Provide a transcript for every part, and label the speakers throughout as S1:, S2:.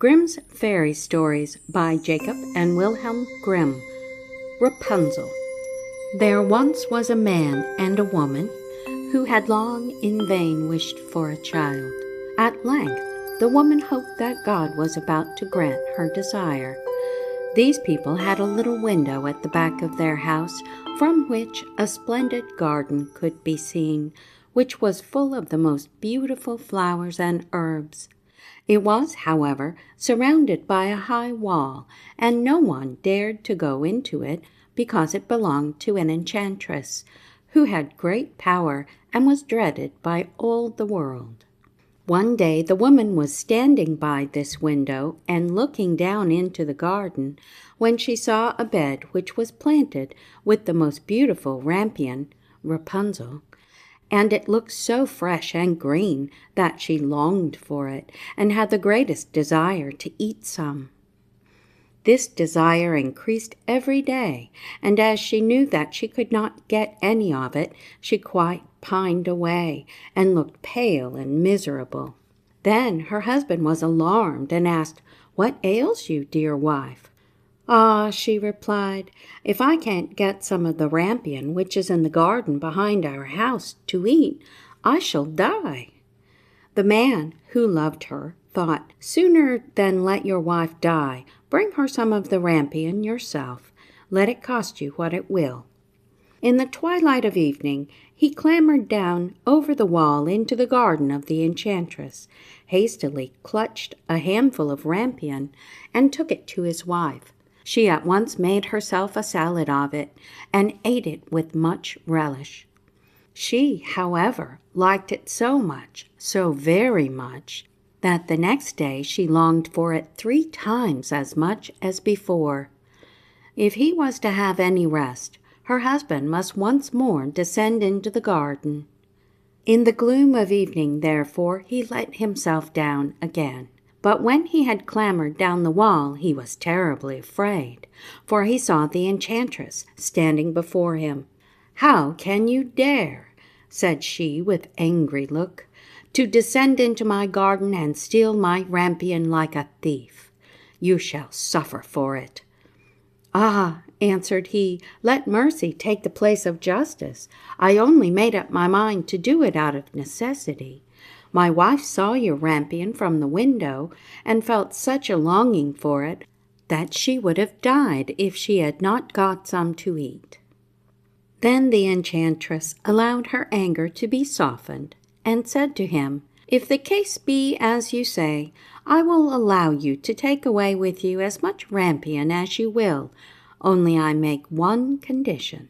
S1: Grimm's Fairy Stories by Jacob and Wilhelm Grimm. Rapunzel. There once was a man and a woman who had long in vain wished for a child. At length, the woman hoped that God was about to grant her desire. These people had a little window at the back of their house from which a splendid garden could be seen, which was full of the most beautiful flowers and herbs. It was, however, surrounded by a high wall, and no one dared to go into it because it belonged to an enchantress, who had great power and was dreaded by all the world. One day the woman was standing by this window and looking down into the garden when she saw a bed which was planted with the most beautiful rampion, Rapunzel, and it looked so fresh and green that she longed for it and had the greatest desire to eat some. This desire increased every day, and as she knew that she could not get any of it, she quite pined away and looked pale and miserable. Then her husband was alarmed and asked, "What ails you, dear wife?" "Ah," she replied, "if I can't get some of the rampion which is in the garden behind our house to eat, I shall die." The man, who loved her, thought, "Sooner than let your wife die, bring her some of the rampion yourself. Let it cost you what it will." In the twilight of evening, he clambered down over the wall into the garden of the enchantress, hastily clutched a handful of rampion, and took it to his wife. She at once made herself a salad of it, and ate it with much relish. She, however, liked it so much, so very much, that the next day she longed for it 3 times as much as before. If he was to have any rest, her husband must once more descend into the garden. In the gloom of evening, therefore, he let himself down again. But when he had clambered down the wall, he was terribly afraid, for he saw the enchantress standing before him. "How can you dare," said she with angry look, "to descend into my garden and steal my rampion like a thief? You shall suffer for it." "Ah," answered he, "let mercy take the place of justice. I only made up my mind to do it out of necessity. My wife saw your rampion from the window and felt such a longing for it that she would have died if she had not got some to eat." Then the enchantress allowed her anger to be softened and said to him, "If the case be as you say, I will allow you to take away with you as much rampion as you will, only I make one condition.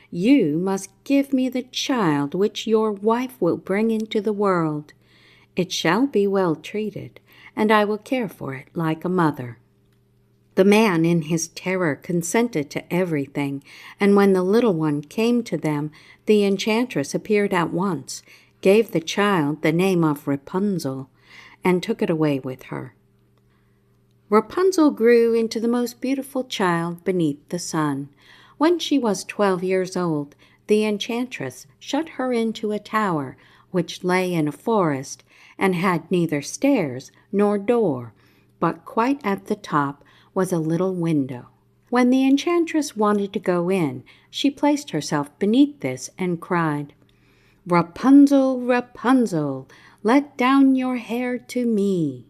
S1: You must give me the child which your wife will bring into the world. It shall be well treated, and I will care for it like a mother." The man in his terror consented to everything, and when the little one came to them, the enchantress appeared at once, gave the child the name of Rapunzel, and took it away with her. Rapunzel grew into the most beautiful child beneath the sun. When she was 12 years old, the enchantress shut her into a tower which lay in a forest and had neither stairs nor door, but quite at the top was a little window. When the enchantress wanted to go in, she placed herself beneath this and cried, "Rapunzel, Rapunzel, let down your hair to me."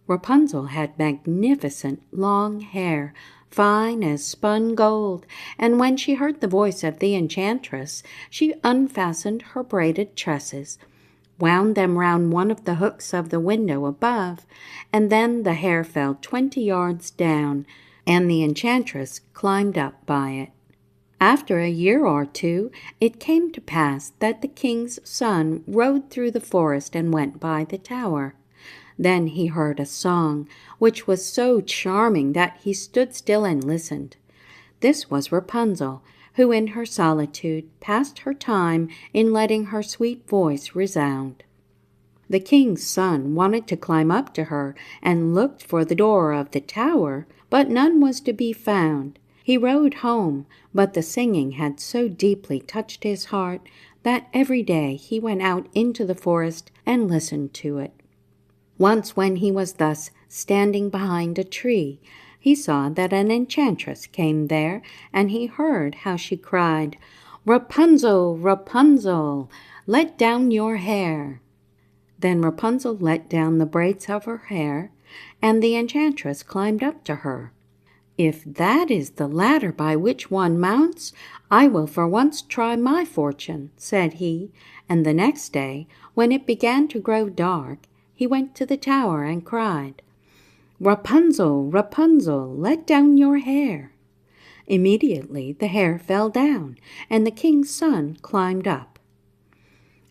S1: Rapunzel had magnificent long hair, fine as spun gold, and when she heard the voice of the enchantress, she unfastened her braided tresses, wound them round one of the hooks of the window above, and then the hair fell 20 yards down, and the enchantress climbed up by it. After a year or 2, it came to pass that the king's son rode through the forest and went by the tower. Then he heard a song, which was so charming that he stood still and listened. This was Rapunzel, who in her solitude passed her time in letting her sweet voice resound. The king's son wanted to climb up to her and looked for the door of the tower, but none was to be found. He rode home, but the singing had so deeply touched his heart that every day he went out into the forest and listened to it. Once when he was thus standing behind a tree. He saw that an enchantress came there, and he heard how she cried, "Rapunzel, Rapunzel, let down your hair." Then Rapunzel let down the braids of her hair, and the enchantress climbed up to her. "If that is the ladder by which one mounts, I will for once try my fortune," said he, and the next day, when it began to grow dark, he went to the tower and cried, "Rapunzel, Rapunzel, let down your hair." Immediately the hair fell down, and the king's son climbed up.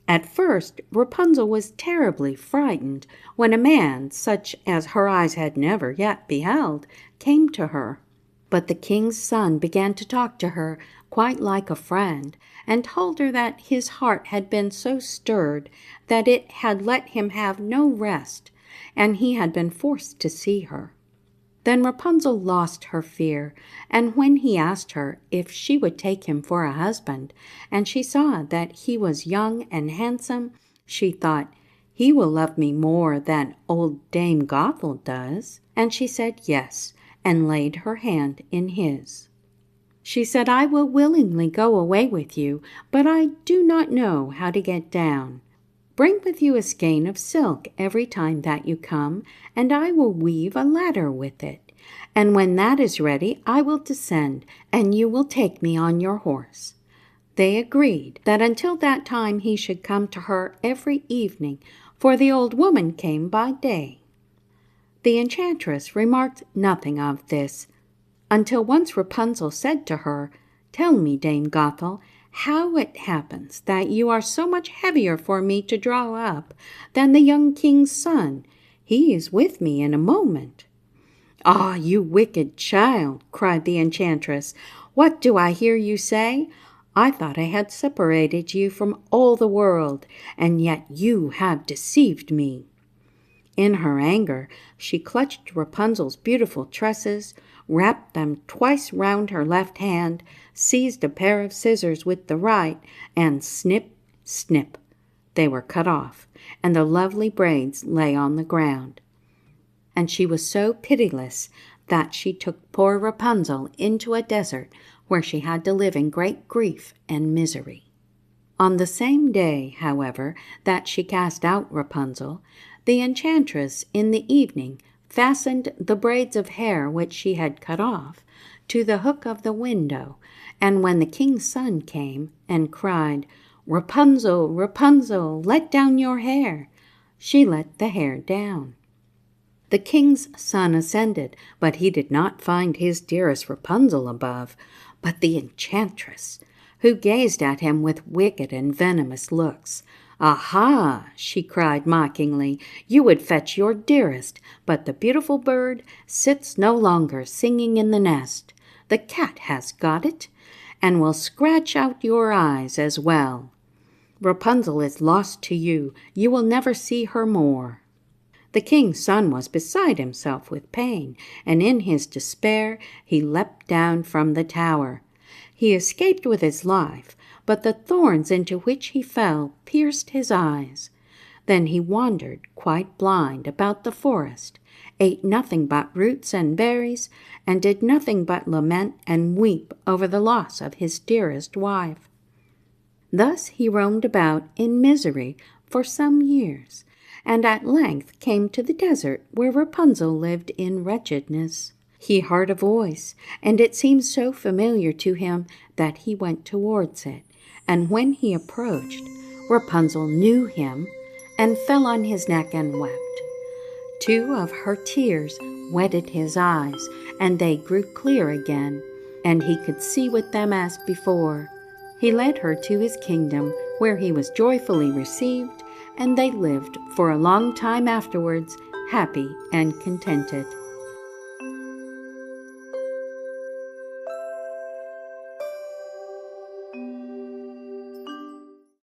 S1: At first Rapunzel was terribly frightened when a man, such as her eyes had never yet beheld, came to her. But the king's son began to talk to her quite like a friend, and told her that his heart had been so stirred that it had let him have no rest, and he had been forced to see her. Then Rapunzel lost her fear, and when he asked her if she would take him for a husband, and she saw that he was young and handsome, she thought, "He will love me more than old Dame Gothel does," and she said yes, and laid her hand in his. She said, "I will willingly go away with you, but I do not know how to get down. Bring with you a skein of silk every time that you come, and I will weave a ladder with it. And when that is ready, I will descend, and you will take me on your horse." They agreed that until that time he should come to her every evening, for the old woman came by day. The enchantress remarked nothing of this, until once Rapunzel said to her, "Tell me, Dame Gothel, how it happens that you are so much heavier for me to draw up than the young king's son. He is with me in a moment." "Ah, you wicked child," cried the enchantress, "what do I hear you say? I thought I had separated you from all the world, and yet you have deceived me." In her anger, she clutched Rapunzel's beautiful tresses, wrapped them twice round her left hand, seized a pair of scissors with the right, and snip, snip, they were cut off, and the lovely braids lay on the ground. And she was so pitiless that she took poor Rapunzel into a desert where she had to live in great grief and misery. On the same day, however, that she cast out Rapunzel, the enchantress in the evening fastened the braids of hair which she had cut off to the hook of the window, and when the king's son came and cried, "Rapunzel, Rapunzel, let down your hair," she let the hair down. The king's son ascended, but he did not find his dearest Rapunzel above, but the enchantress, who gazed at him with wicked and venomous looks. "Aha!" she cried mockingly, "you would fetch your dearest, but the beautiful bird sits no longer singing in the nest. The cat has got it, and will scratch out your eyes as well. Rapunzel is lost to you. You will never see her more." The king's son was beside himself with pain, and in his despair he leapt down from the tower. He escaped with his life, but the thorns into which he fell pierced his eyes. Then he wandered quite blind about the forest, ate nothing but roots and berries, and did nothing but lament and weep over the loss of his dearest wife. Thus he roamed about in misery for some years, and at length came to the desert where Rapunzel lived in wretchedness. He heard a voice, and it seemed so familiar to him that he went towards it, and when he approached, Rapunzel knew him and fell on his neck and wept. 2 of her tears wetted his eyes, and they grew clear again, and he could see with them as before. He led her to his kingdom, where he was joyfully received, and they lived for a long time afterwards, happy and contented.